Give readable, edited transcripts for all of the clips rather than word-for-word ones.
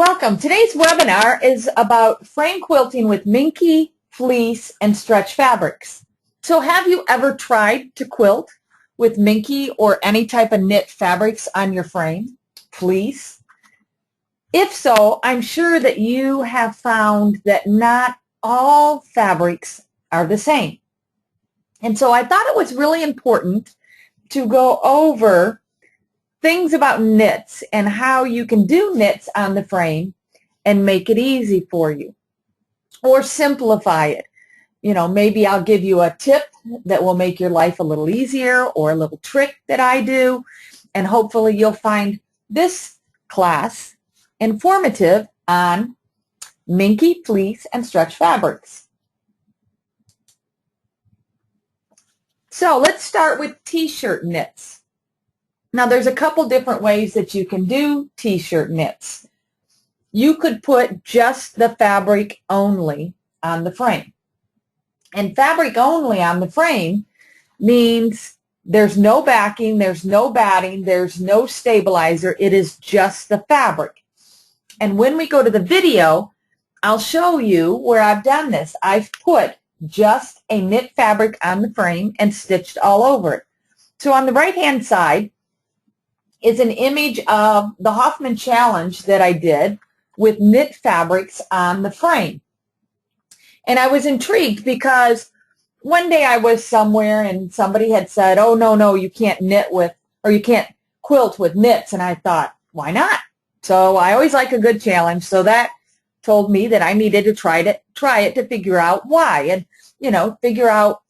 Welcome. Today's webinar is about frame quilting with Minky, fleece, and stretch fabrics. So have you ever tried to quilt with Minky or any type of knit fabrics on your frame, fleece? If so, I'm sure that you have found that not all fabrics are the same. And so I thought it was really important to go over things about knits and how you can do knits on the frame and make it easy for you or simplify it. You know, maybe I'll give you a tip that will make your life a little easier or a little trick that I do, and hopefully you'll find this class informative on Minky, fleece, and stretch fabrics. So let's start with T-shirt knits. Now there's a couple different ways that you can do T-shirt knits. You could put just the fabric only on the frame. And fabric only on the frame means there's no backing, there's no batting, there's no stabilizer. It is just the fabric. And when we go to the video, I'll show you where I've done this. I've put just a knit fabric on the frame and stitched all over it. So on the right-hand side is an image of the Hoffman challenge that I did with knit fabrics on the frame. And I was intrigued because one day I was somewhere and somebody had said, oh, no, you can't knit with, or you can't quilt with knits. And I thought, why not? So I always like a good challenge. So that told me that I needed to try it to figure out why and, you know, figure out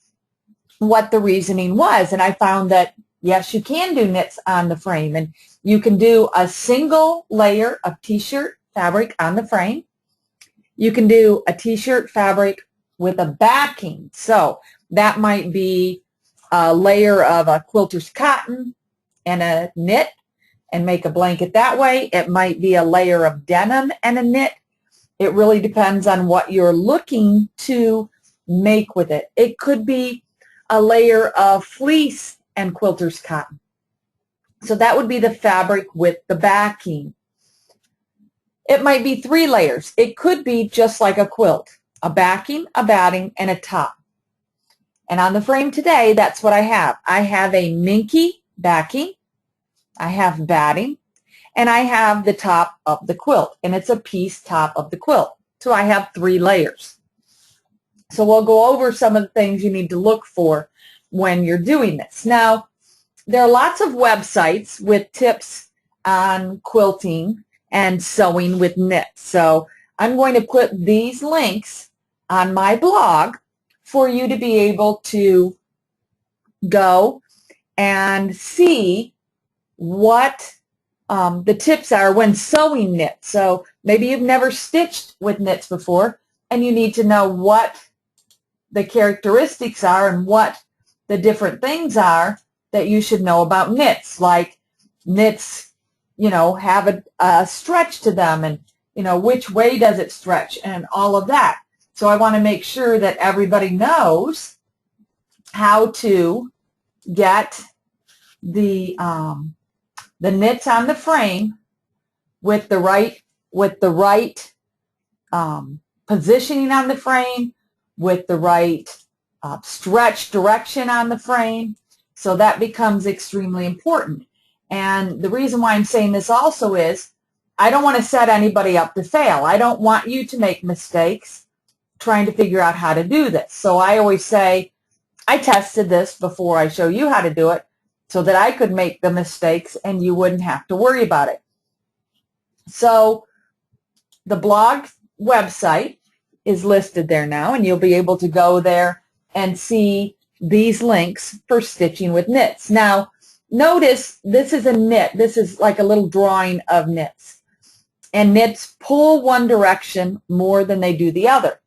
what the reasoning was. And I found that yes, you can do knits on the frame, and you can do a single layer of T-shirt fabric on the frame. You can do a T-shirt fabric with a backing. So that might be a layer of a quilter's cotton and a knit and make a blanket that way. It might be a layer of denim and a knit. It really depends on what you're looking to make with it. It could be a layer of fleece and quilter's cotton. So that would be the fabric with the backing. It might be 3 layers. It could be just like a quilt, a backing, a batting, and a top. And on the frame today, that's what I have. I have a Minky backing, I have batting, and I have the top of the quilt, and it's a piece top of the quilt. So I have 3 layers. So we'll go over some of the things you need to look for when you're doing this. Now, there are lots of websites with tips on quilting and sewing with knits. So I'm going to put these links on my blog for you to be able to go and see what the tips are when sewing knits. So maybe you've never stitched with knits before and you need to know what the characteristics are and what the different things are that you should know about knits. Like knits, you know, have a stretch to them, and, you know, which way does it stretch and all of that. So I want to make sure that everybody knows how to get the knits on the frame with the right positioning on the frame, with the right stretch direction on the frame. So that becomes extremely important. And the reason why I'm saying this also is I don't want to set anybody up to fail. I don't want you to make mistakes trying to figure out how to do this. So I always say I tested this before I show you how to do it so that I could make the mistakes and you wouldn't have to worry about it. So the blog website is listed there now, and you'll be able to go there and see these links for stitching with knits. Now, notice this is a knit. This is like a little drawing of knits. And knits pull one direction more than they do the other.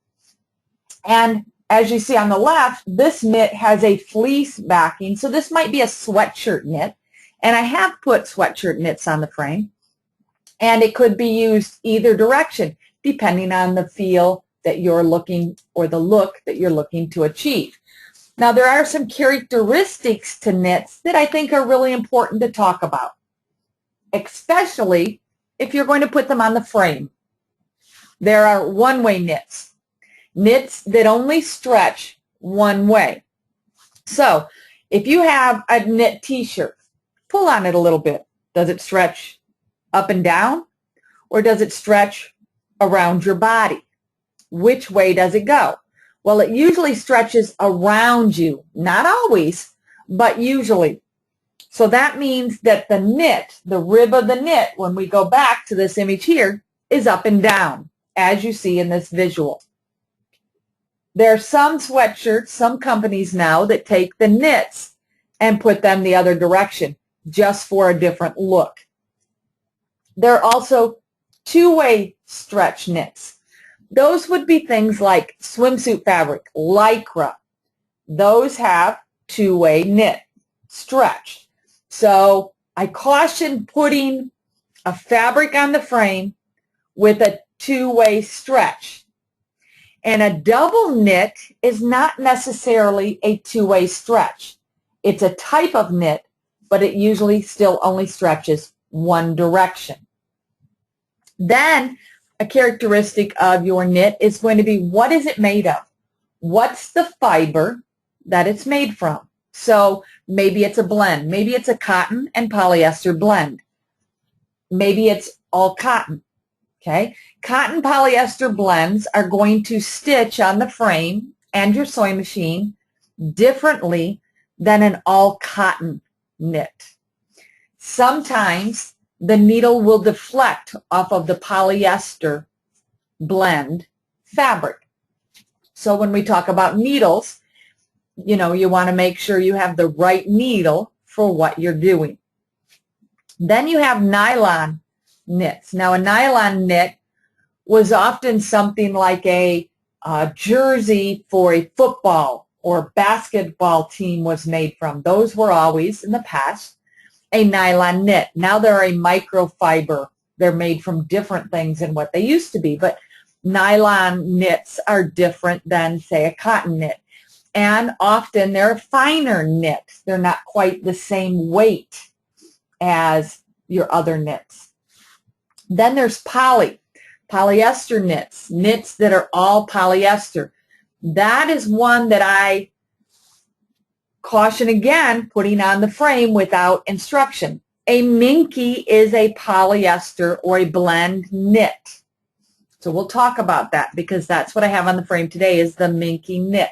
And as you see on the left, this knit has a fleece backing. So this might be a sweatshirt knit. And I have put sweatshirt knits on the frame. And it could be used either direction, depending on the feel that you're looking, or the look that you're looking to achieve. Now, there are some characteristics to knits that I think are really important to talk about, especially if you're going to put them on the frame. There are one-way knits, knits that only stretch one way. So if you have a knit t-shirt, pull on it a little bit. Does it stretch up and down, or does it stretch around your body? Which way does it go? Well, it usually stretches around you. Not always, but usually. So that means that the knit, the rib of the knit, when we go back to this image here, is up and down, as you see in this visual. There are some sweatshirts, some companies now, that take the knits and put them the other direction, just for a different look. There are also two-way stretch knits. Those would be things like swimsuit fabric, lycra. Those have two-way knit, stretch. So I caution putting a fabric on the frame with a two-way stretch. And a double knit is not necessarily a two-way stretch. It's a type of knit, but it usually still only stretches one direction. Then a characteristic of your knit is going to be, what is it made of? What's the fiber that it's made from? So maybe it's a blend. Maybe it's a cotton and polyester blend. Maybe it's all cotton. Okay? Cotton polyester blends are going to stitch on the frame and your sewing machine differently than an all cotton knit. Sometimes the needle will deflect off of the polyester blend fabric. So when we talk about needles, you know, you want to make sure you have the right needle for what you're doing. Then you have nylon knits. Now a nylon knit was often something like a jersey for a football or basketball team was made from. Those were always, in the past, a nylon knit. Now they're a microfiber. They're made from different things than what they used to be, but nylon knits are different than, say, a cotton knit. And often they're finer knits. They're not quite the same weight as your other knits. Then there's polyester knits, knits that are all polyester. That is one that I caution again, putting on the frame without instruction. A Minky is a polyester or a blend knit. So we'll talk about that because that's what I have on the frame today is the Minky knit.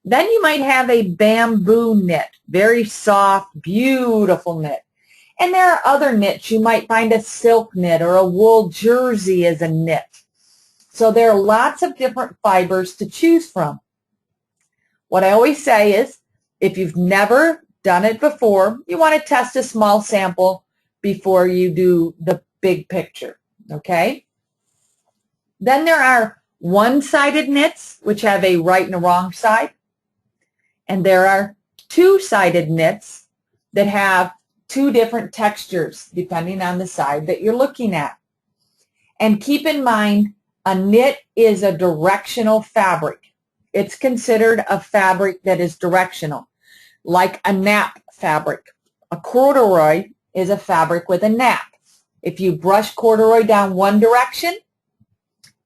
Then you might have a bamboo knit, very soft, beautiful knit. And there are other knits. You might find a silk knit or a wool jersey as a knit. So there are lots of different fibers to choose from. What I always say is, if you've never done it before, you want to test a small sample before you do the big picture, okay? Then there are one-sided knits, which have a right and a wrong side. And there are two-sided knits that have two different textures, depending on the side that you're looking at. And keep in mind, a knit is a directional fabric. It's considered a fabric that is directional, like a nap fabric. A corduroy is a fabric with a nap. If you brush corduroy down one direction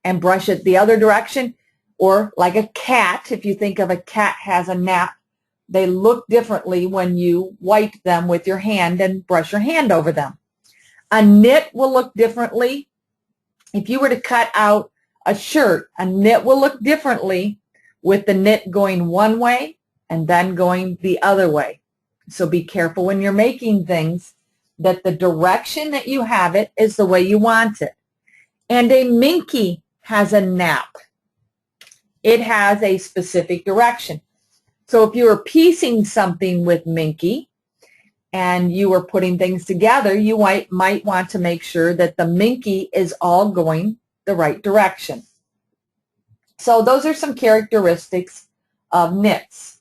and brush it the other direction, or like a cat, if you think of a cat has a nap, they look differently when you wipe them with your hand and brush your hand over them. A knit will look differently. If you were to cut out a shirt, a knit will look differently with the knit going one way and then going the other way. So be careful when you're making things that the direction that you have it is the way you want it. And a Minky has a nap. It has a specific direction. So if you were piecing something with Minky and you were putting things together, you might want to make sure that the Minky is all going the right direction. So those are some characteristics of knits.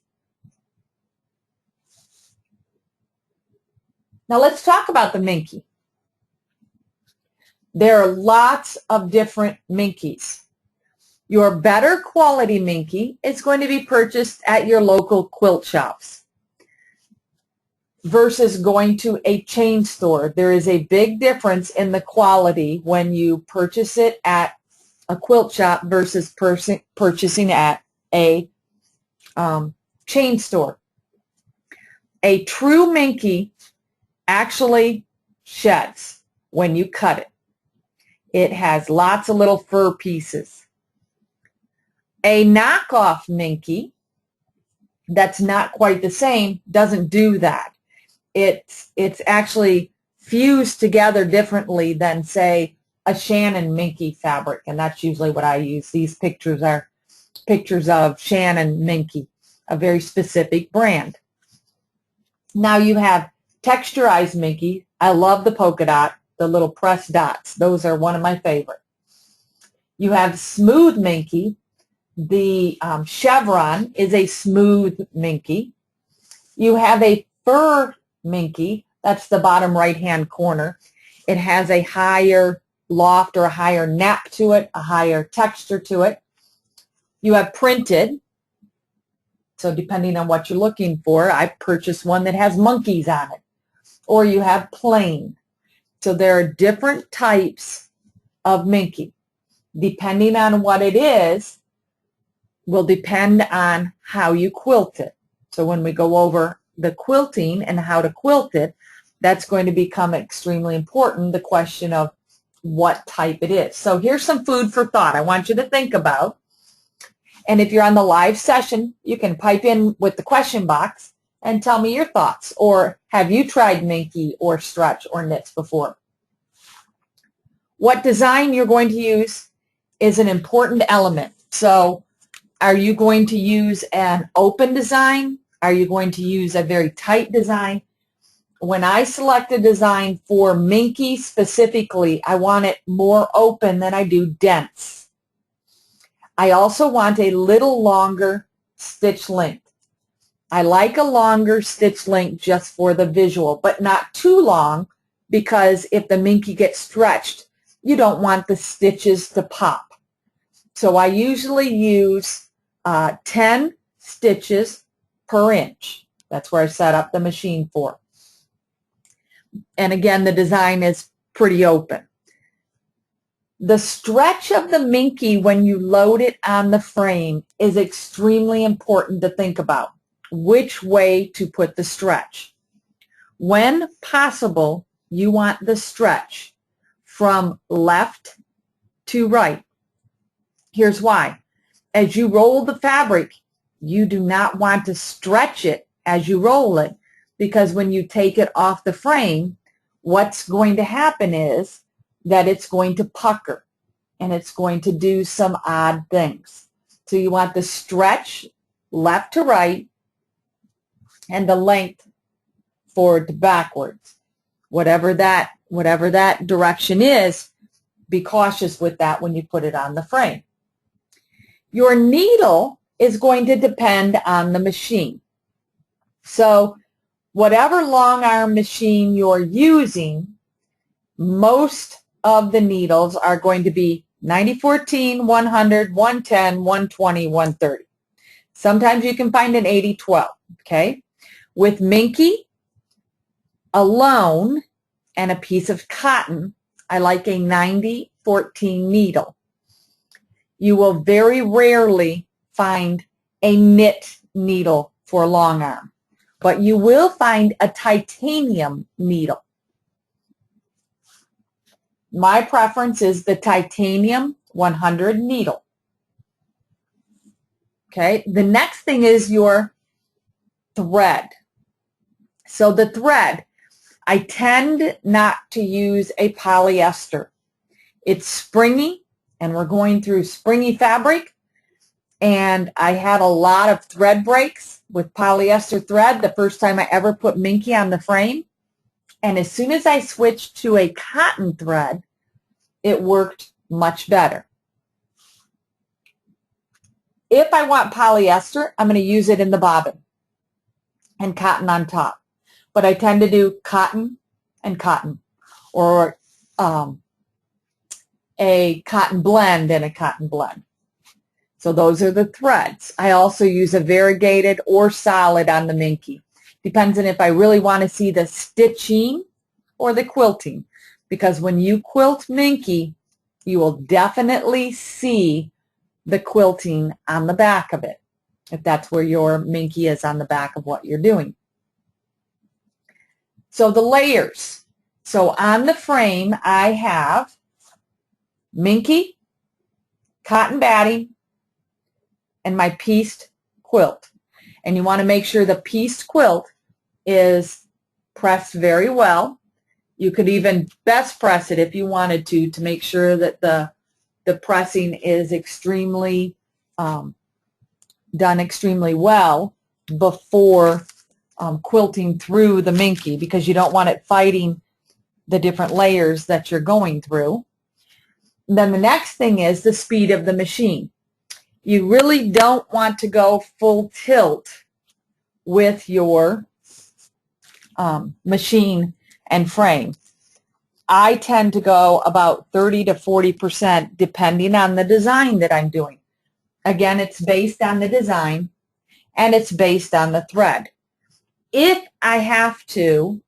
Now let's talk about the Minky. There are lots of different Minkies. Your better quality Minky is going to be purchased at your local quilt shops versus going to a chain store. There is a big difference in the quality when you purchase it at a quilt shop versus purchasing at a chain store. A true Minky actually sheds when you cut it. It has lots of little fur pieces. A knockoff Minky that's not quite the same doesn't do that. It's actually fused together differently than, say, a Shannon Minky fabric, and that's usually what I use. These pictures are pictures of Shannon Minky, a very specific brand. Now you have texturized Minky. I love the polka dot, the little pressed dots. Those are one of my favorite. You have smooth Minky. The chevron is a smooth Minky. You have a fur Minky. That's the bottom right-hand corner. It has a higher loft or a higher nap to it, a higher texture to it. You have printed. So depending on what you're looking for, I purchased one that has monkeys on it. Or you have plain. So there are different types of Minky. Depending on what it is, will depend on how you quilt it. So when we go over the quilting and how to quilt it, that's going to become extremely important, the question of what type it is. So here's some food for thought I want you to think about. And if you're on the live session, you can pipe in with the question box and tell me your thoughts. Or have you tried Minky or stretch or knits before? What design you're going to use is an important element. So are you going to use an open design? Are you going to use a very tight design? When I select a design for Minky specifically, I want it more open than I do dense. I also want a little longer stitch length. I like a longer stitch length just for the visual, but not too long, because if the Minky gets stretched, you don't want the stitches to pop. So I usually use 10 stitches per inch. That's where I set up the machine for. And again, the design is pretty open. The stretch of the Minky when you load it on the frame is extremely important to think about. Which way to put the stretch. When possible, you want the stretch from left to right. Here's why. As you roll the fabric, you do not want to stretch it as you roll it, because when you take it off the frame, what's going to happen is that it's going to pucker and it's going to do some odd things. So you want the stretch left to right and the length forward to backwards. Whatever that direction is, be cautious with that when you put it on the frame. Your needle is going to depend on the machine. So whatever long arm machine you're using, most of the needles are going to be 90-14, 100, 110, 120, 130. Sometimes you can find an 80-12, okay? With Minky alone and a piece of cotton, I like a 90-14 needle. You will very rarely find a knit needle for long arm, but you will find a titanium needle. My preference is the titanium 100 needle. Okay, the next thing is your thread. So the thread, I tend not to use a polyester. It's springy, and we're going through springy fabric, and I had a lot of thread breaks with polyester thread the first time I ever put Minky on the frame. And as soon as I switched to a cotton thread, it worked much better. If I want polyester, I'm going to use it in the bobbin and cotton on top. But I tend to do cotton and cotton, or a cotton blend and a cotton blend. So those are the threads. I also use a variegated or solid on the Minky. Depends on if I really want to see the stitching or the quilting. Because when you quilt Minky, you will definitely see the quilting on the back of it, if that's where your Minky is, on the back of what you're doing. So the layers. So on the frame, I have Minky, cotton batting, and my pieced quilt. And you want to make sure the pieced quilt is pressed very well. You could even best press it if you wanted to make sure that the pressing is extremely done extremely well before quilting through the Minky, because you don't want it fighting the different layers that you're going through. And then the next thing is the speed of the machine. You really don't want to go full tilt with your machine and frame. I tend to go about 30 to 40% depending on the design that I'm doing. Again, it's based on the design and it's based on the thread. If I have to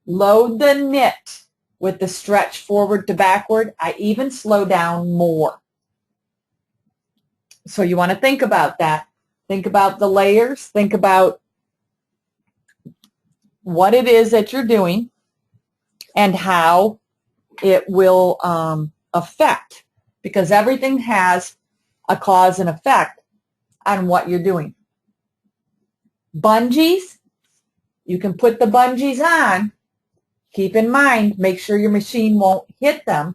load the knit with the stretch forward to backward, I even slow down more. So you want to think about that. Think about the layers. Think about what it is that you're doing and how it will affect, because everything has a cause and effect on what you're doing. Bungees, you can put the bungees on. Keep in mind, make sure your machine won't hit them,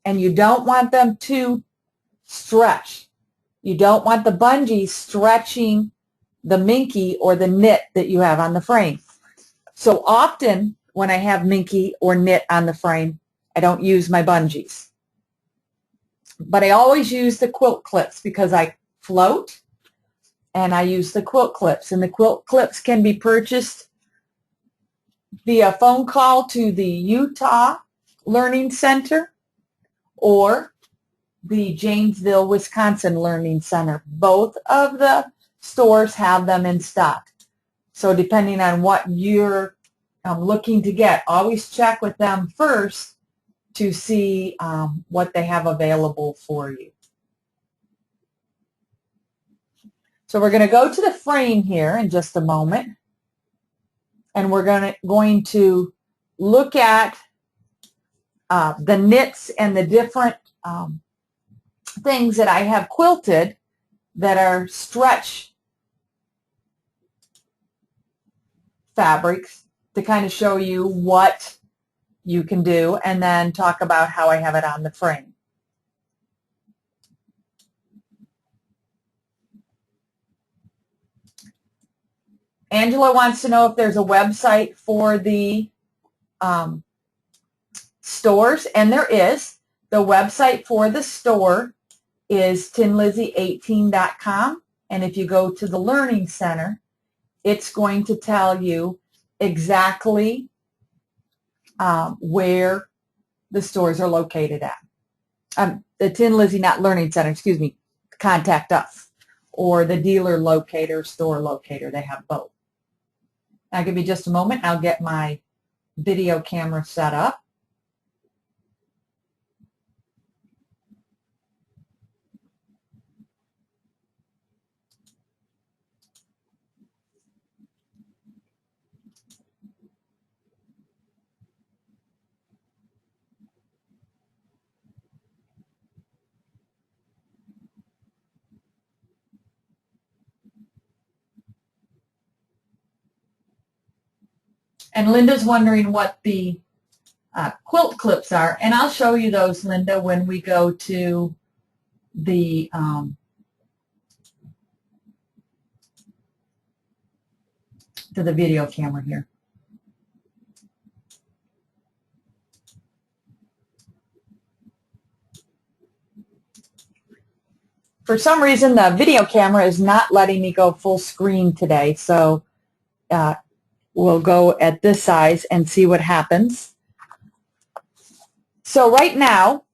and you don't want them to stretch. You don't want the bungees stretching the Minky or the knit that you have on the frame. So often when I have Minky or knit on the frame, I don't use my bungees. But I always use the quilt clips because I float, and I use the quilt clips. And the quilt clips can be purchased via phone call to the Utah Learning Center or the Janesville, Wisconsin Learning Center. Both of the stores have them in stock. So depending on what you're looking to get, always check with them first to see what they have available for you. So we're going to go to the frame here in just a moment, and we're going to look at the knits and the different things that I have quilted that are stretch fabrics, to kind of show you what you can do, and then talk about how I have it on the frame. Angela wants to know if there's a website for the stores, and there is. The website for the store is tinlizzie18.com, and if you go to the Learning Center, it's going to tell you exactly where the stores are located at. The Tin Lizzie, not Learning Center, excuse me, Contact Us, or the dealer locator, store locator. They have both. Now give me just a moment. I'll get my video camera set up. And Linda's wondering what the quilt clips are, and I'll show you those, Linda, when we go to the video camera here. For some reason, the video camera is not letting me go full screen today, so we'll go at this size and see what happens. So right now,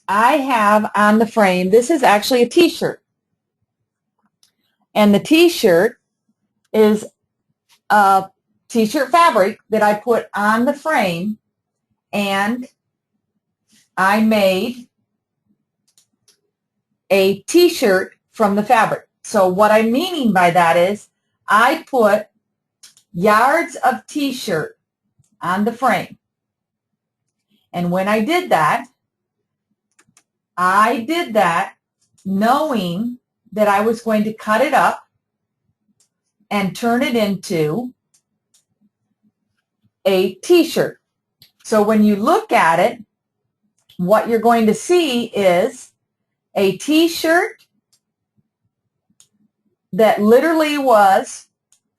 I have on the frame, this is actually a t-shirt. And the t-shirt is a t-shirt fabric that I put on the frame, and I made a t-shirt from the fabric. So what I'm meaning by that is I put yards of t-shirt on the frame. And when I did that knowing that I was going to cut it up and turn it into a t-shirt. So when you look at it, what you're going to see is a t-shirt that literally was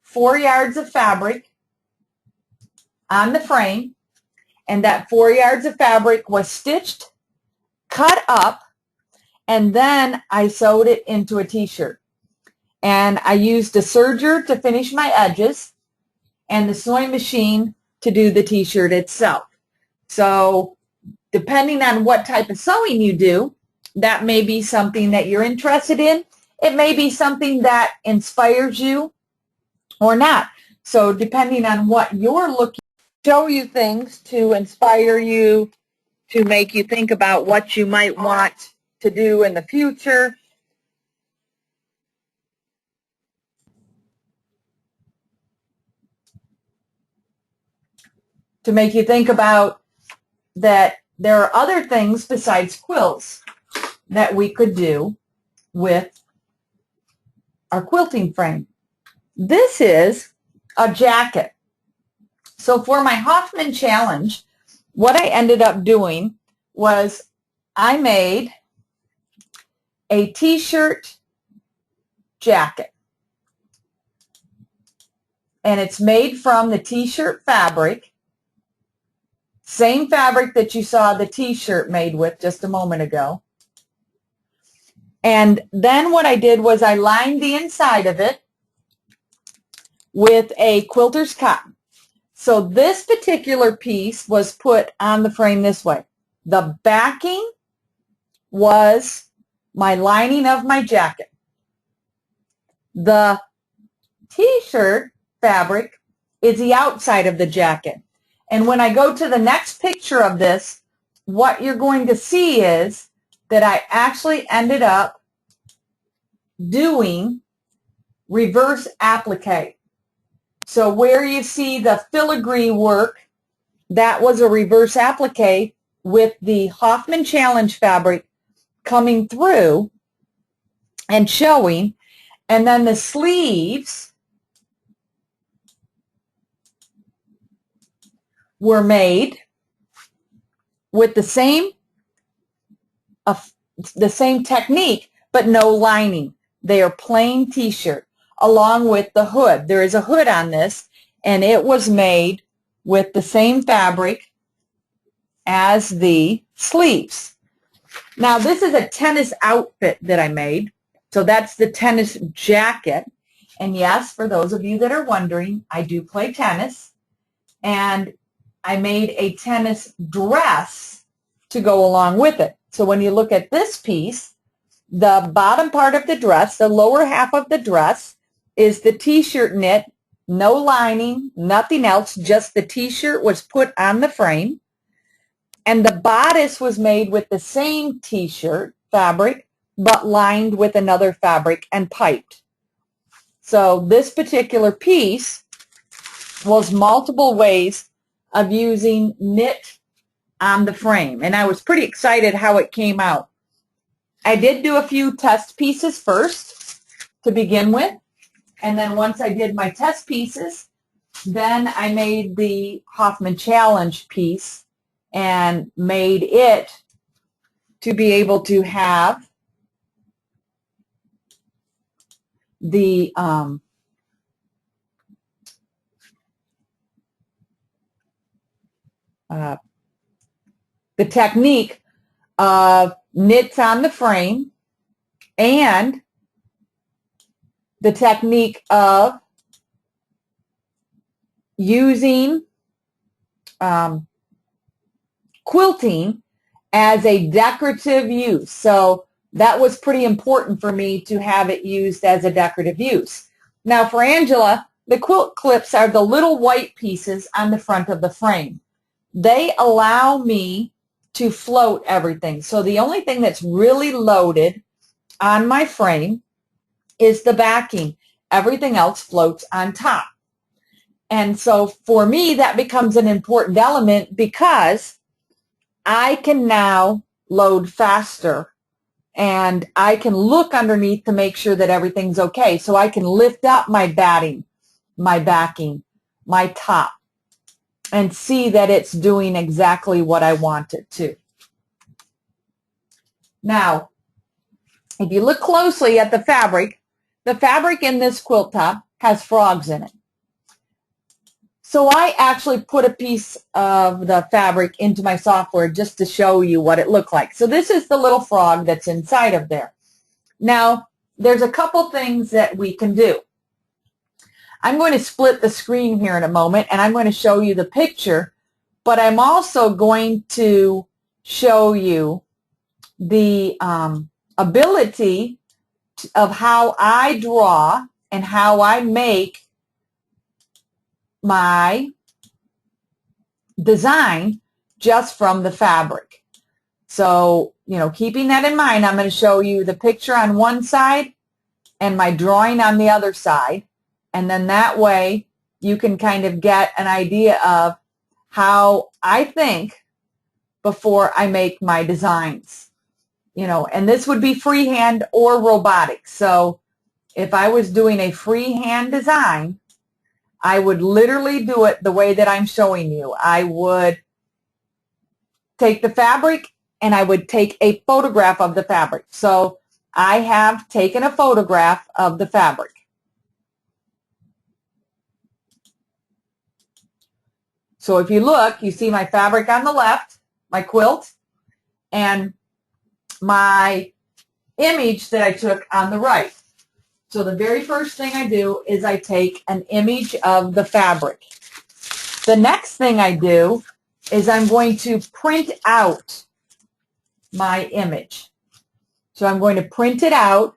4 yards of fabric on the frame, and that 4 yards of fabric was stitched, cut up, and then I sewed it into a t-shirt. And I used a serger to finish my edges and the sewing machine to do the t-shirt itself. So depending on what type of sewing you do, that may be something that you're interested in. It may be something that inspires you or not. So depending on what you're looking to, show you things to inspire you, to make you think about what you might want to do in the future. To make you think about that there are other things besides quilts that we could do with our quilting frame. This is a jacket. So for my Hoffman challenge, what I ended up doing was I made a t-shirt jacket. And it's made from the t-shirt fabric, same fabric that you saw the t-shirt made with just a moment ago. And then what I did was I lined the inside of it with a quilter's cotton. So this particular piece was put on the frame this way. The backing was my lining of my jacket. The t-shirt fabric is the outside of the jacket. And when I go to the next picture of this, what you're going to see is that I actually ended up doing reverse applique. So where you see the filigree work, that was a reverse applique with the Hoffman Challenge fabric coming through and showing. And then the sleeves were made with the same technique, but no lining. They are plain t-shirt, along with the hood. There is a hood on this, and it was made with the same fabric as the sleeves. Now, this is a tennis outfit that I made. So that's the tennis jacket. And yes, for those of you that are wondering, I do play tennis. And I made a tennis dress to go along with it. So when you look at this piece, the bottom part of the dress, the lower half of the dress, is the t-shirt knit, no lining, nothing else, just the t-shirt was put on the frame. And the bodice was made with the same t-shirt fabric, but lined with another fabric and piped. So this particular piece was multiple ways of using knit on the frame. And I was pretty excited how it came out. I did do a few test pieces first to begin with. And then once I did my test pieces, then I made the Hoffman Challenge piece and made it to be able to have the technique of knits on the frame and the technique of using quilting as a decorative use. So that was pretty important for me to have it used as a decorative use. Now for Angela, the quilt clips are the little white pieces on the front of the frame. They allow me to float everything. So the only thing that's really loaded on my frame is the backing. Everything else floats on top. And so for me, that becomes an important element because I can now load faster and I can look underneath to make sure that everything's okay. So I can lift up my batting, my backing, my top, and see that it's doing exactly what I want it to. Now, if you look closely at the fabric in this quilt top has frogs in it. So I actually put a piece of the fabric into my software just to show you what it looked like. So this is the little frog that's inside of there. Now, there's a couple things that we can do. I'm going to split the screen here in a moment, and I'm going to show you the picture, but I'm also going to show you the ability of how I draw and how I make my design just from the fabric. So, keeping that in mind, I'm going to show you the picture on one side and my drawing on the other side. And then that way you can kind of get an idea of how I think before I make my designs. And this would be freehand or robotic. So if I was doing a freehand design, I would literally do it the way that I'm showing you. I would take the fabric and I would take a photograph of the fabric. So I have taken a photograph of the fabric. So if you look, you see my fabric on the left, my quilt, and my image that I took on the right. So the very first thing I do is I take an image of the fabric. The next thing I do is I'm going to print out my image. So I'm going to print it out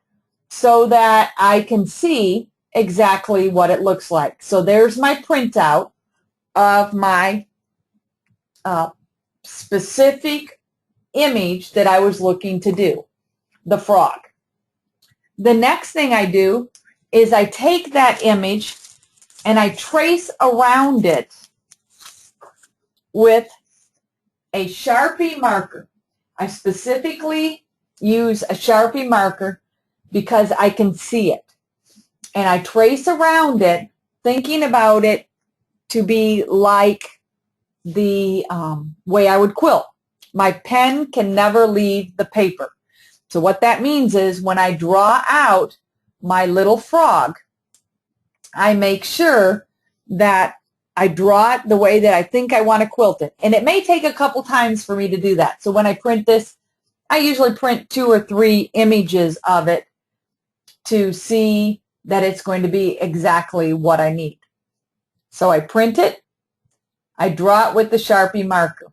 so that I can see exactly what it looks like. So there's my printout of my specific image that I was looking to do, the frog. The next thing I do is I take that image and I trace around it with a Sharpie marker. I specifically use a Sharpie marker because I can see it. And I trace around it, thinking about it to be like the way I would quilt. My pen can never leave the paper. So what that means is when I draw out my little frog, I make sure that I draw it the way that I think I want to quilt it. And it may take a couple times for me to do that. So when I print this, I usually print 2 or 3 images of it to see that it's going to be exactly what I need. So I print it, I draw it with the Sharpie marker.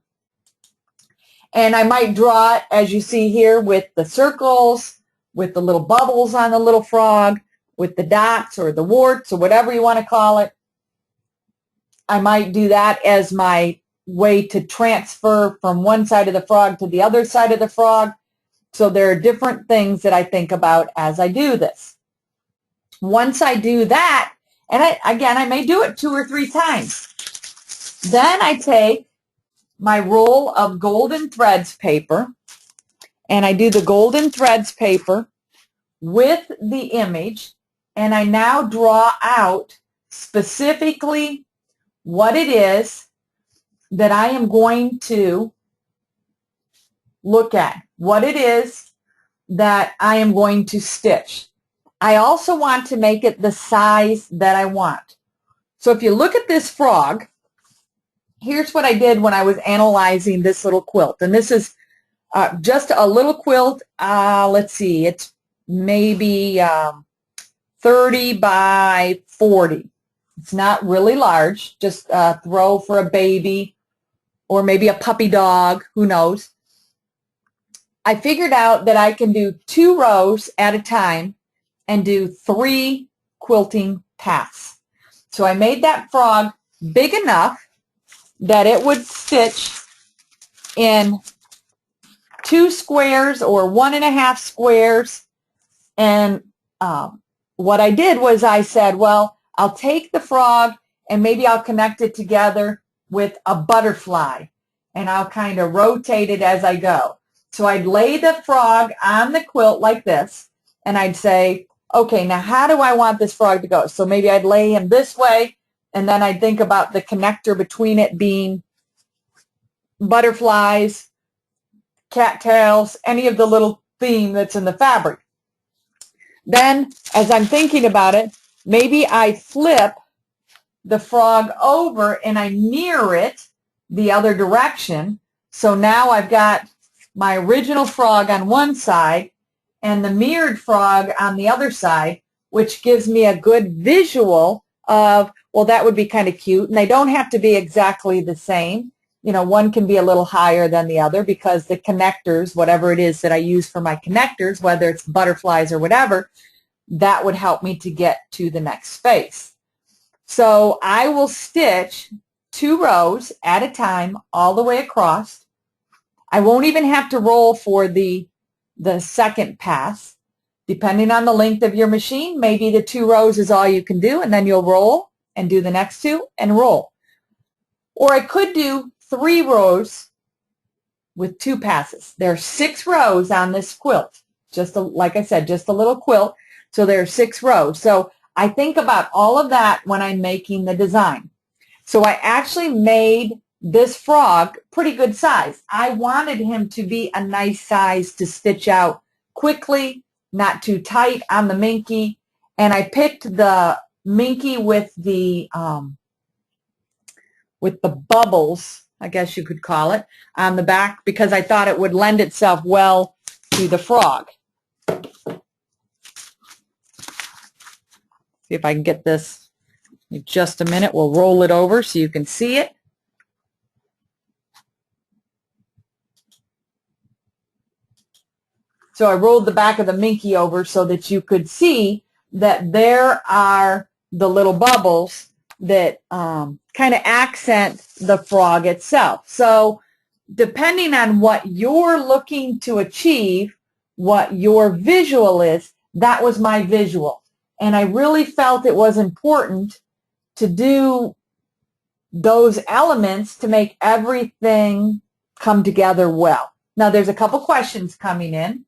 And I might draw it, as you see here, with the circles, with the little bubbles on the little frog, with the dots or the warts or whatever you want to call it. I might do that as my way to transfer from one side of the frog to the other side of the frog. So there are different things that I think about as I do this. Once I do that, and I may do it 2 or 3 times, then I take my roll of golden threads paper and I do the golden threads paper with the image, and I now draw out specifically what it is that I am going to look at, what it is that I am going to stitch. I also want to make it the size that I want. So if you look at this frog, here's what I did when I was analyzing this little quilt. And this is just a little quilt. Let's see, it's maybe 30 by 40. It's not really large, just throw for a baby or maybe a puppy dog, who knows. I figured out that I can do 2 rows at a time and do 3 quilting paths. So I made that frog big enough that it would stitch in 2 squares or 1.5 squares. And what I did was I said, well, I'll take the frog and maybe I'll connect it together with a butterfly, and I'll kind of rotate it as I go. So I'd lay the frog on the quilt like this, and I'd say, okay, now how do I want this frog to go? So maybe I'd lay him this way, and then I'd think about the connector between it being butterflies, cattails, any of the little theme that's in the fabric. Then, as I'm thinking about it, maybe I flip the frog over and I mirror it the other direction. So now I've got my original frog on one side and the mirrored frog on the other side, which gives me a good visual of, well, that would be kind of cute. And they don't have to be exactly the same. You know, one can be a little higher than the other because the connectors, whatever it is that I use for my connectors, whether it's butterflies or whatever, that would help me to get to the next space. So I will stitch 2 rows at a time all the way across. I won't even have to roll for the second pass. Depending on the length of your machine, maybe the 2 rows is all you can do, and then you'll roll and do the next 2 and roll. Or I could do 3 rows with 2 passes. There are 6 rows on this quilt. Like I said, just a little quilt. So there are 6 rows. So I think about all of that when I'm making the design. So I actually made this frog pretty good size. I wanted him to be a nice size to stitch out quickly, not too tight on the Minky. And I picked the Minky with the bubbles, I guess you could call it, on the back because I thought it would lend itself well to the frog. See if I can get this in just a minute. We'll roll it over so you can see it. So I rolled the back of the Minky over so that you could see that there are the little bubbles that kind of accent the frog itself. So depending on what you're looking to achieve, what your visual is, that was my visual. And I really felt it was important to do those elements to make everything come together well. Now, there's a couple questions coming in.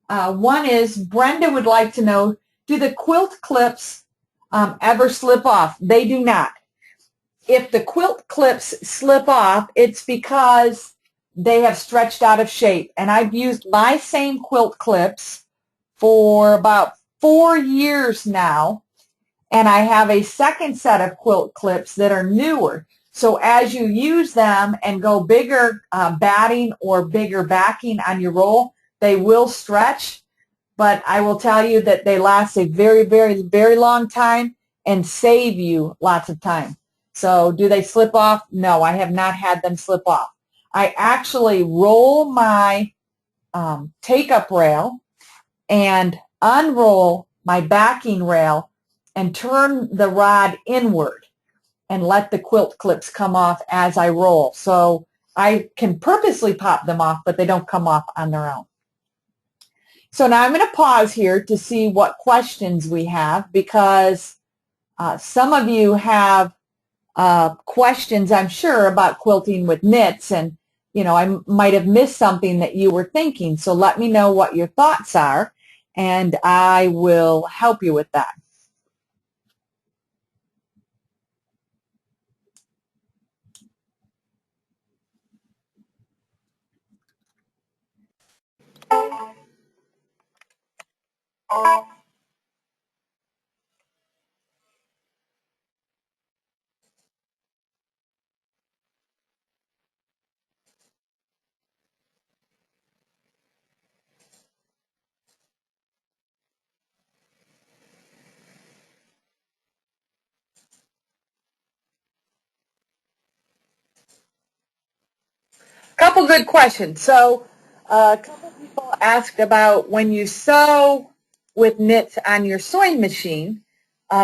One is, Brenda would like to know, do the quilt clips ever slip off? They do not. If the quilt clips slip off, it's because they have stretched out of shape. And I've used my same quilt clips for about 4 years now, and I have a second set of quilt clips that are newer. So as you use them and go bigger batting or bigger backing on your roll, they will stretch, but I will tell you that they last a very, very, very long time and save you lots of time. So do they slip off? No, I have not had them slip off. I actually roll my take-up rail and unroll my backing rail and turn the rod inward and let the quilt clips come off as I roll. So I can purposely pop them off, but they don't come off on their own. So now I'm going to pause here to see what questions we have, because some of you have questions, I'm sure, about quilting with knits, and you know, I might have missed something that you were thinking. So let me know what your thoughts are, and I will help you with that. Couple good questions. So a couple people asked about when you sew with knits on your sewing machine,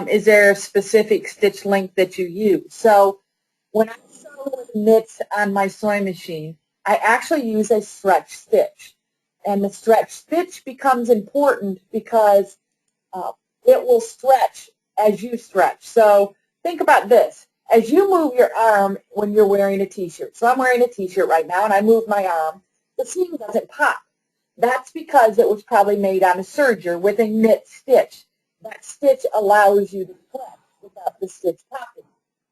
is there a specific stitch length that you use? So when I sew with knits on my sewing machine, I actually use a stretch stitch. And the stretch stitch becomes important because it will stretch as you stretch. So think about this. As you move your arm when you're wearing a t-shirt, so I'm wearing a t-shirt right now and I move my arm, the seam doesn't pop. That's because it was probably made on a serger with a knit stitch. That stitch allows you to stretch without the stitch popping.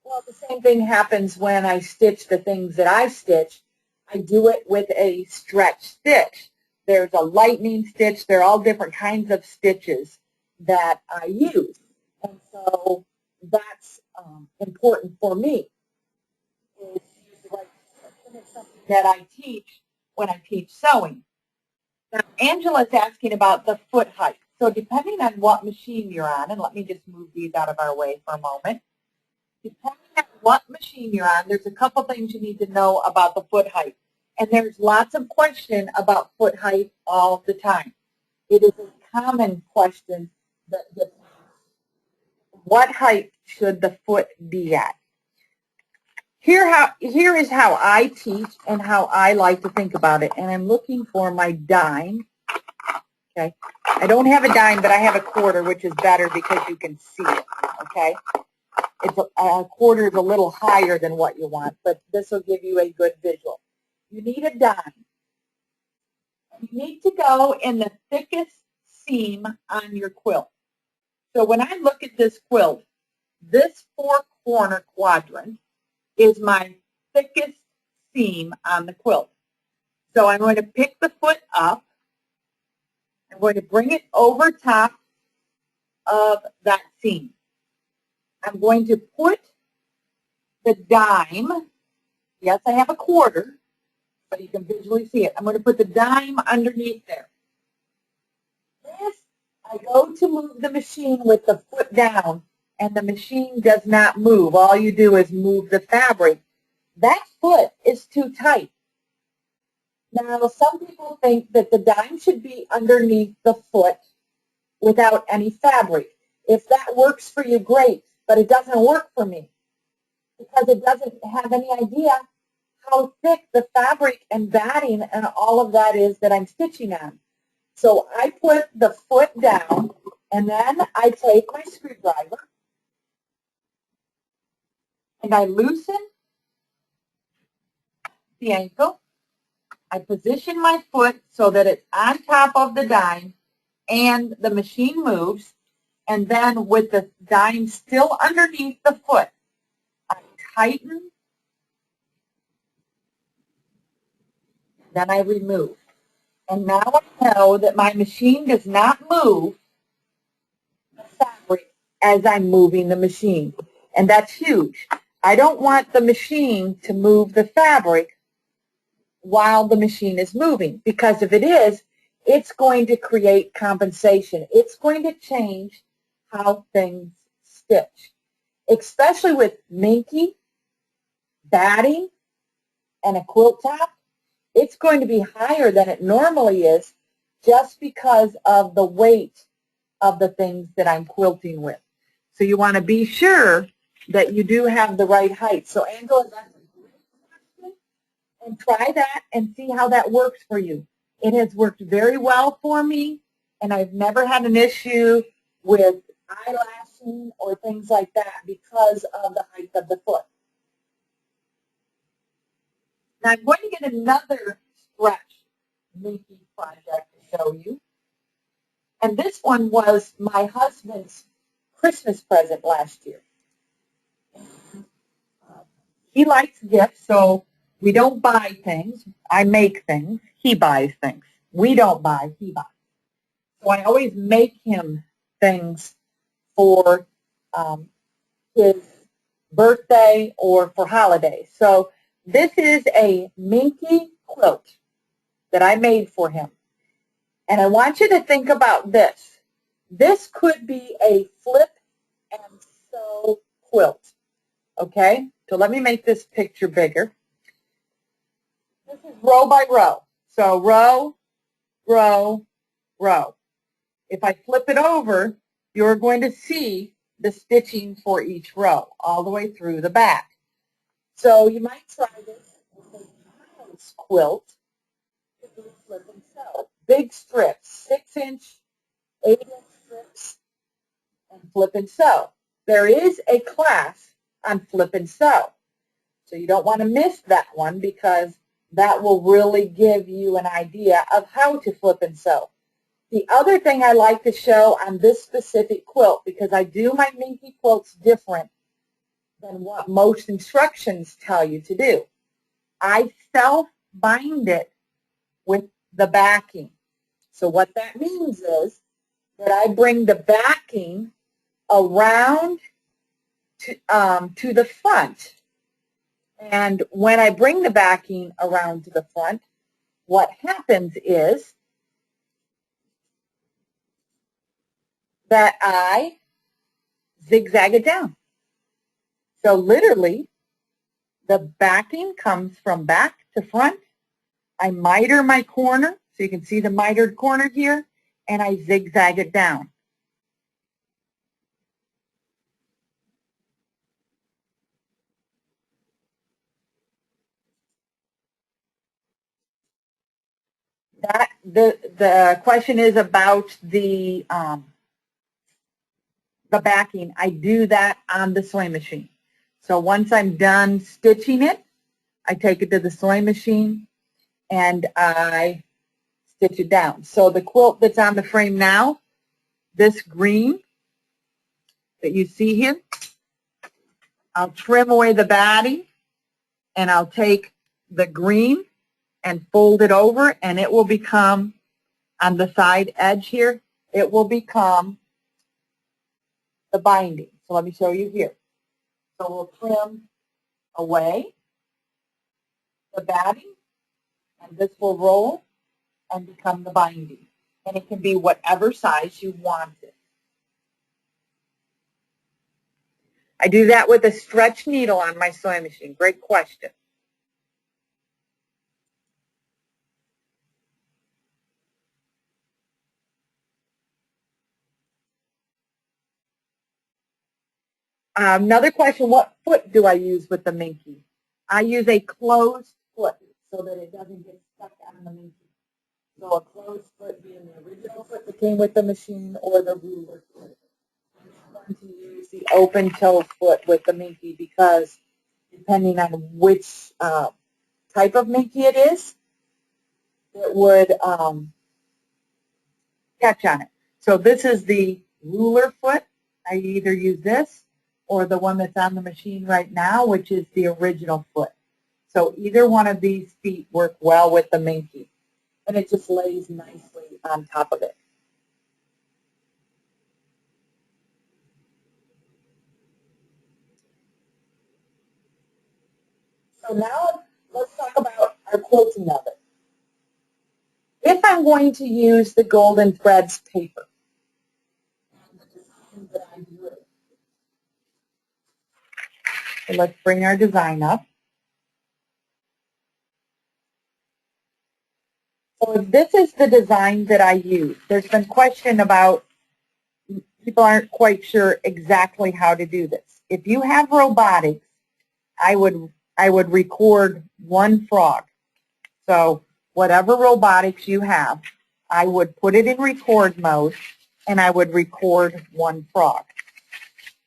Well, the same thing happens when I stitch the things that I stitch. I do it with a stretch stitch. There's a lightning stitch. There are all different kinds of stitches that I use. And so that's important for me. Is use the right stitch. And it's something that I teach when I teach sewing. Now, Angela's asking about the foot height. So depending on what machine you're on, and let me just move these out of our way for a moment. Depending on what machine you're on, there's a couple things you need to know about the foot height. And there's lots of question about foot height all the time. It is a common question that gets asked. What height should the foot be at? Here is how I teach and how I like to think about it. And I'm looking for my dime. Okay. I don't have a dime, but I have a quarter, which is better because you can see it. Okay. It's a quarter is a little higher than what you want, but this will give you a good visual. You need a dime. You need to go in the thickest seam on your quilt. So when I look at this quilt, this four-corner quadrant is my thickest seam on the quilt. So I'm going to pick the foot up. I'm going to bring it over top of that seam. I'm going to put the dime, yes, I have a quarter, but you can visually see it. I'm going to put the dime underneath there. This, I go to move the machine with the foot down, and the machine does not move. All you do is move the fabric. That foot is too tight. Now, some people think that the dime should be underneath the foot without any fabric. If that works for you, great, but it doesn't work for me because it doesn't have any idea how thick the fabric and batting and all of that is that I'm stitching on. So I put the foot down, and then I take my screwdriver, and I loosen the ankle. I position my foot so that it's on top of the dime, and the machine moves, and then with the dime still underneath the foot, I tighten, then I remove. And now I know that my machine does not move the fabric as I'm moving the machine. And that's huge. I don't want the machine to move the fabric while the machine is moving, because if it is, it's going to create compensation. It's going to change how things stitch, especially with Minky, batting, and a quilt top. It's going to be higher than it normally is just because of the weight of the things that I'm quilting with. So you want to be sure that you do have the right height. So Angela, that's a great question. And try that and see how that works for you. It has worked very well for me, and I've never had an issue with eyelashing or things like that because of the height of the foot. Now I'm going to get another stretch Minky project to show you. And this one was my husband's Christmas present last year. He likes gifts, so we don't buy things. I make things. He buys things. We don't buy, he buys. So I always make him things for his birthday or for holidays. So this is a Minky quilt that I made for him. And I want you to think about this. This could be a flip and sew quilt. Okay? So let me make this picture bigger. This is row by row. So row, row, row. If I flip it over, you're going to see the stitching for each row all the way through the back. So you might try this size quilt, you can flip and sew. Big strips, 6-inch, 8-inch strips, and flip and sew. There is a class on flip and sew. So you don't want to miss that one because that will really give you an idea of how to flip and sew. The other thing I like to show on this specific quilt, because I do my Minky quilts different than what most instructions tell you to do. I self-bind it with the backing. So what that means is that I bring the backing around to the front. And when I bring the backing around to the front, what happens is that I zigzag it down. So literally, the backing comes from back to front. I miter my corner, so you can see the mitered corner here, and I zigzag it down. The question is about the backing. I do that on the sewing machine. So once I'm done stitching it, I take it to the sewing machine and I stitch it down. So the quilt that's on the frame now, this green that you see here, I'll trim away the batting and I'll take the green and fold it over, and it will become, on the side edge here, it will become the binding. So let me show you here. So we'll trim away the batting, and this will roll and become the binding. And it can be whatever size you want it. I do that with a stretch needle on my sewing machine. Great question. Another question, what foot do I use with the Minky? I use a closed foot so that it doesn't get stuck on the Minky. So a closed foot being the original foot that came with the machine, or the ruler foot. I'm going to use the open toe foot with the Minky because depending on which type of Minky it is, it would catch on it. So this is the ruler foot. I either use this or the one that's on the machine right now, which is the original foot. So either one of these feet work well with the Minky, and it just lays nicely on top of it. So now let's talk about our quilting of it. If I'm going to use the Golden Threads paper, so let's bring our design up. So this is the design that I use. There's been question about, people aren't quite sure exactly how to do this. If you have robotics, I would record one frog. So whatever robotics you have, I would put it in record mode and I would record one frog.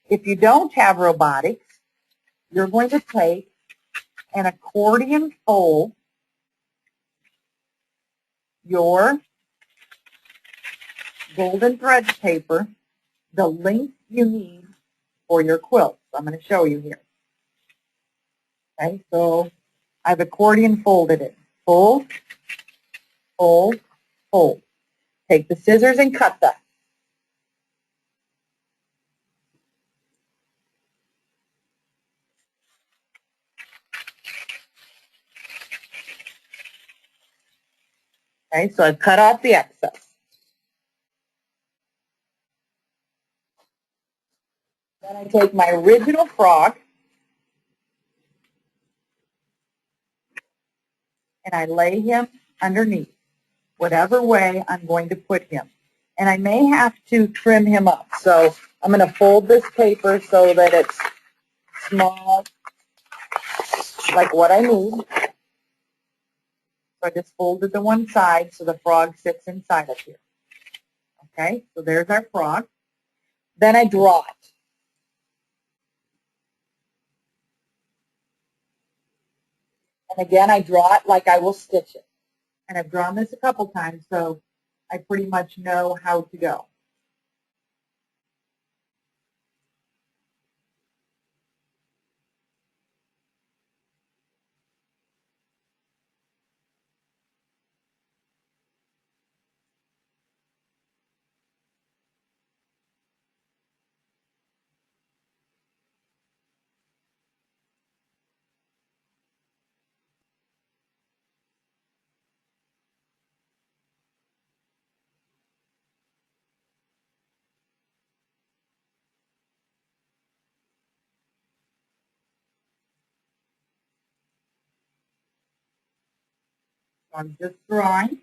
If you don't have robotics, you're going to take an accordion fold your Golden Threads paper the length you need for your quilt. So I'm going to show you here. Okay, so I've accordion folded it. Fold, fold, fold. Take the scissors and cut that. Okay, so I've cut off the excess. Then I take my original frog and I lay him underneath, whatever way I'm going to put him. And I may have to trim him up. So I'm going to fold this paper so that it's small, like what I need. So I just folded the one side so the frog sits inside of here. Okay, so there's our frog. Then I draw it. And again, I draw it like I will stitch it. And I've drawn this a couple times, so I pretty much know how to go. So I'm just drawing.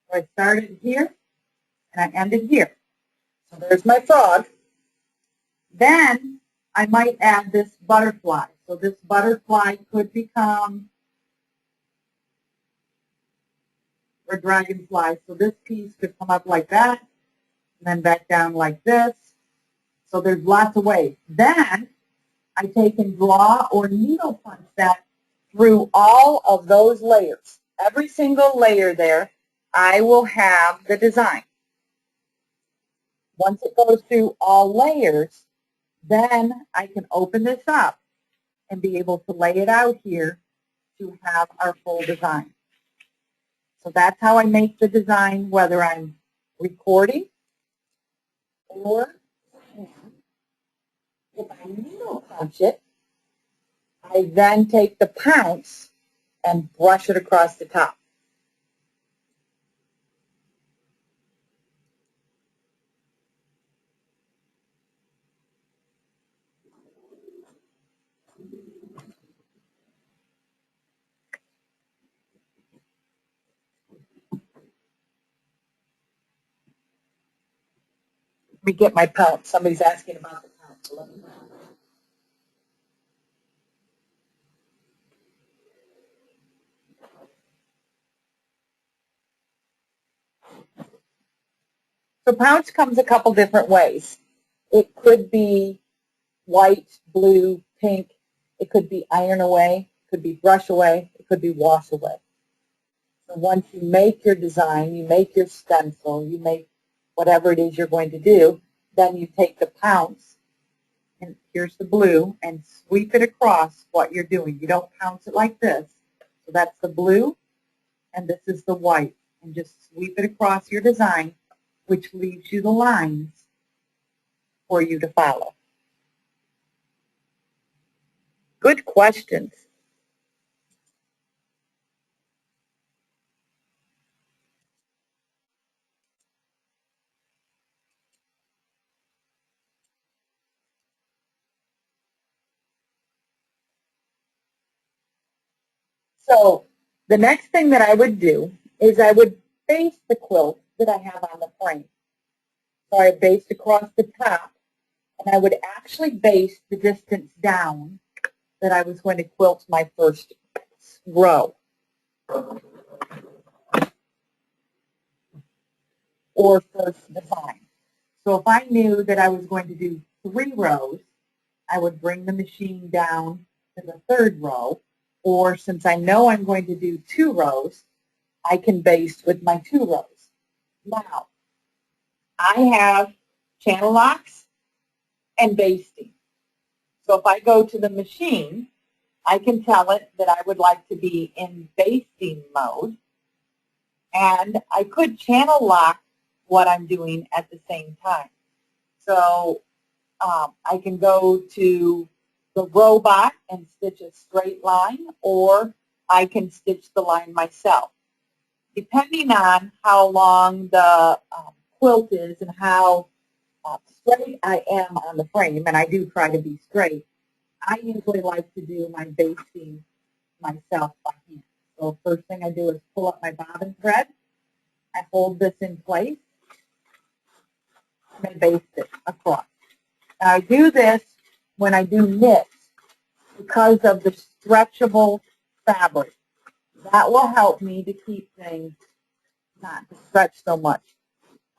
So I started here and I ended here. So there's my frog. Then I might add this butterfly. So this butterfly could become a dragonfly. So this piece could come up like that and then back down like this. So there's lots of ways. Then I take and draw or needle punch that through all of those layers. Every single layer there, I will have the design. Once it goes through all layers, then I can open this up and be able to lay it out here to have our full design. So that's how I make the design, whether I'm recording or if I needle punch it, I then take the pounce and brush it across the top. Let me get my pounce. Somebody's asking about the pounce. So let me know. So pounce comes a couple different ways. It could be white, blue, pink. It could be iron away. It could be brush away. It could be wash away. So once you make your design, you make your stencil, you make whatever it is you're going to do, then you take the pounce, and here's the blue, and sweep it across what you're doing. You don't pounce it like this. So that's the blue, and this is the white. And just sweep it across your design, which leaves you the lines for you to follow. Good questions. So the next thing that I would do is I would baste the quilt that I have on the frame. So I baste across the top, and I would actually baste the distance down that I was going to quilt my first row or first design. So if I knew that I was going to do 3 rows, I would bring the machine down to the 3rd row, or since I know I'm going to do 2 rows, I can baste with my 2 rows. Now, I have channel locks and basting. So if I go to the machine, I can tell it that I would like to be in basting mode, and I could channel lock what I'm doing at the same time. So I can go to the robot and stitch a straight line, or I can stitch the line myself. Depending on how long the quilt is and how straight I am on the frame, and I do try to be straight, I usually like to do my basting myself by hand. So first thing I do is pull up my bobbin thread. I hold this in place and I baste it across. Now I do this when I do knits because of the stretchable fabric. That will help me to keep things not to stretch so much.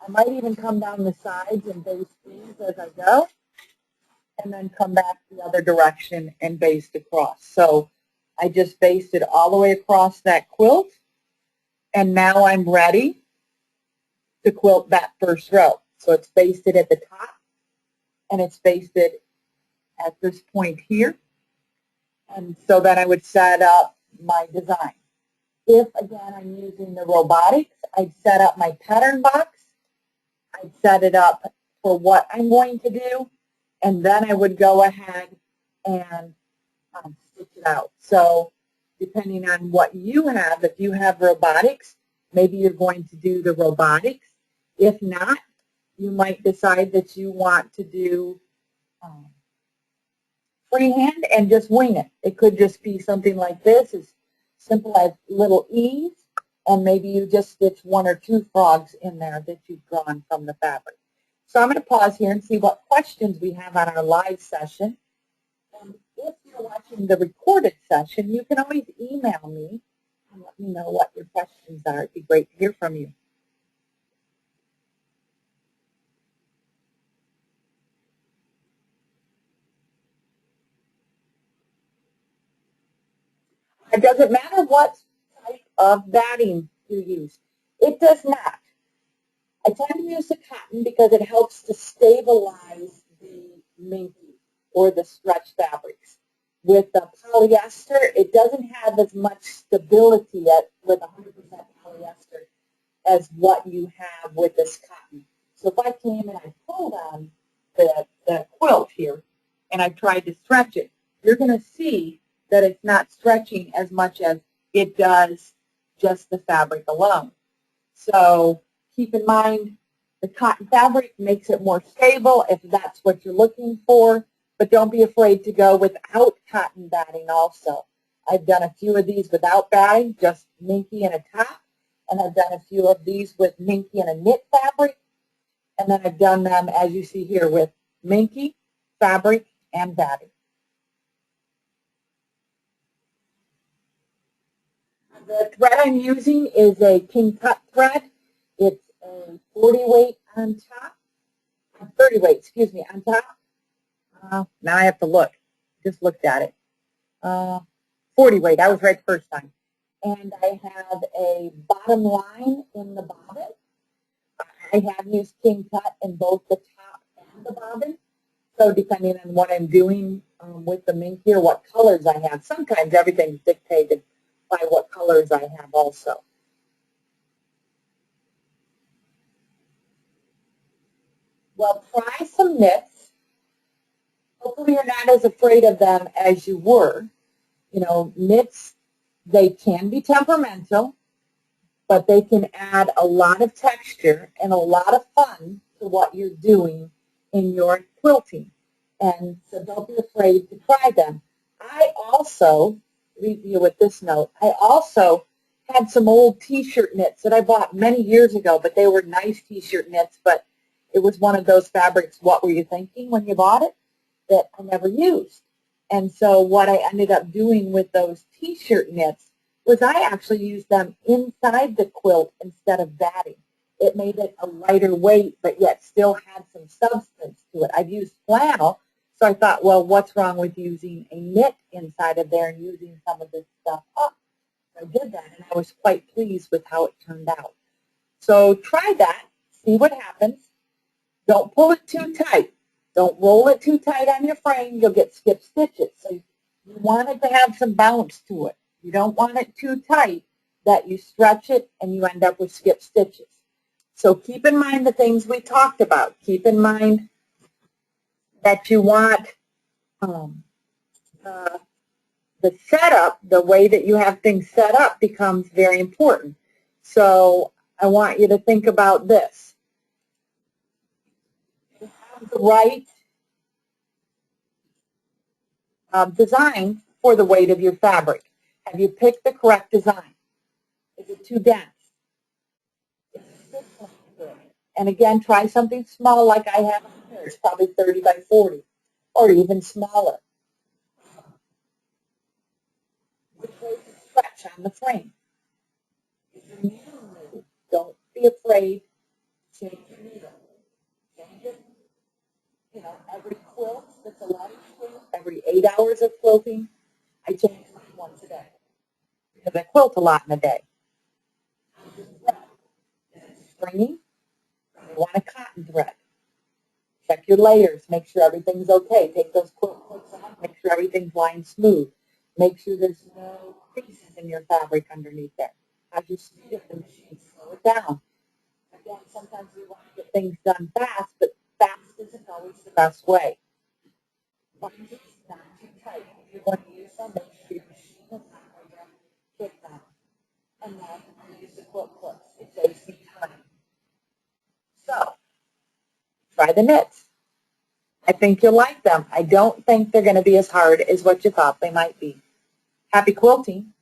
I might even come down the sides and baste these as I go, and then come back the other direction and baste across. So I just basted all the way across that quilt, and now I'm ready to quilt that first row. So it's basted at the top, and it's basted at this point here. And so then I would set up my design. If, again, I'm using the robotics, I'd set up my pattern box. I'd set it up for what I'm going to do, and then I would go ahead and stitch it out. So depending on what you have, if you have robotics, maybe you're going to do the robotics. If not, you might decide that you want to do freehand and just wing it. It could just be something like this, as simple as little E's, and maybe you just stitch one or two frogs in there that you've drawn from the fabric. So I'm going to pause here and see what questions we have on our live session. And if you're watching the recorded session, you can always email me and let me know what your questions are. It'd be great to hear from you. It doesn't matter what type of batting you use. It does not. I tend to use the cotton because it helps to stabilize the minky or the stretch fabrics. With the polyester, it doesn't have as much stability with 100% polyester as what you have with this cotton. So if I came and I pulled on the quilt here and I tried to stretch it, you're going to see that it's not stretching as much as it does just the fabric alone. So keep in mind the cotton fabric makes it more stable if that's what you're looking for, but don't be afraid to go without cotton batting also. I've done a few of these without batting, just minky and a top, and I've done a few of these with minky and a knit fabric, and then I've done them, as you see here, with minky, fabric, and batting. The thread I'm using is a king cut thread. It's a 40 weight on top, 30 weight, excuse me, on top. Now I have to look. Just looked at it. 40 weight. I was right the first time. And I have a bottom line in the bobbin. I have used king cut in both the top and the bobbin. So depending on what I'm doing with the minky or what colors I have, sometimes everything's dictated by what colors I have also. Well, try some knits. Hopefully you're not as afraid of them as you were. You know, knits, they can be temperamental, but they can add a lot of texture and a lot of fun to what you're doing in your quilting. And so don't be afraid to try them. I also, leave you with this note, I also had some old t-shirt knits that I bought many years ago, but they were nice t-shirt knits, but it was one of those fabrics, what were you thinking when you bought it, that I never used. And so what I ended up doing with those t-shirt knits was I actually used them inside the quilt instead of batting. It made it a lighter weight, but yet still had some substance to it. I've used flannel, so I thought, well, what's wrong with using a knit inside of there and using some of this stuff up? So I did that, and I was quite pleased with how it turned out. So try that, see what happens. Don't pull it too tight. Don't roll it too tight on your frame. You'll get skip stitches. So you want it to have some bounce to it. You don't want it too tight that you stretch it and you end up with skip stitches. So keep in mind the things we talked about. Keep in mind that you want the setup, the way that you have things set up becomes very important. So I want you to think about this. the right design for the weight of your fabric. Have you picked the correct design? Is it too dense? And again, try something small like I have here. It's probably 30 by 40 or even smaller. Stretch on the frame. Don't be afraid to change your needle. Change it, every quilt that's a lot of quilt, every 8 hours of quilting, I change mine once a day because I quilt a lot in a day. Stringy, you want a cotton thread. Check your layers. Make sure everything's okay. Take those quilt clips off. Make sure everything's lined smooth. Make sure there's no creases in your fabric underneath there. As you speed up the machine, slow it down. Again, sometimes we want to get things done fast, but fast isn't always the best way. Bungees, not too tight. If you're going to use them, make sure your machine is not going to hit them. And then use the quilt clips. It saves you time. So, try the knits. I think you'll like them. I don't think they're going to be as hard as what you thought they might be. Happy quilting!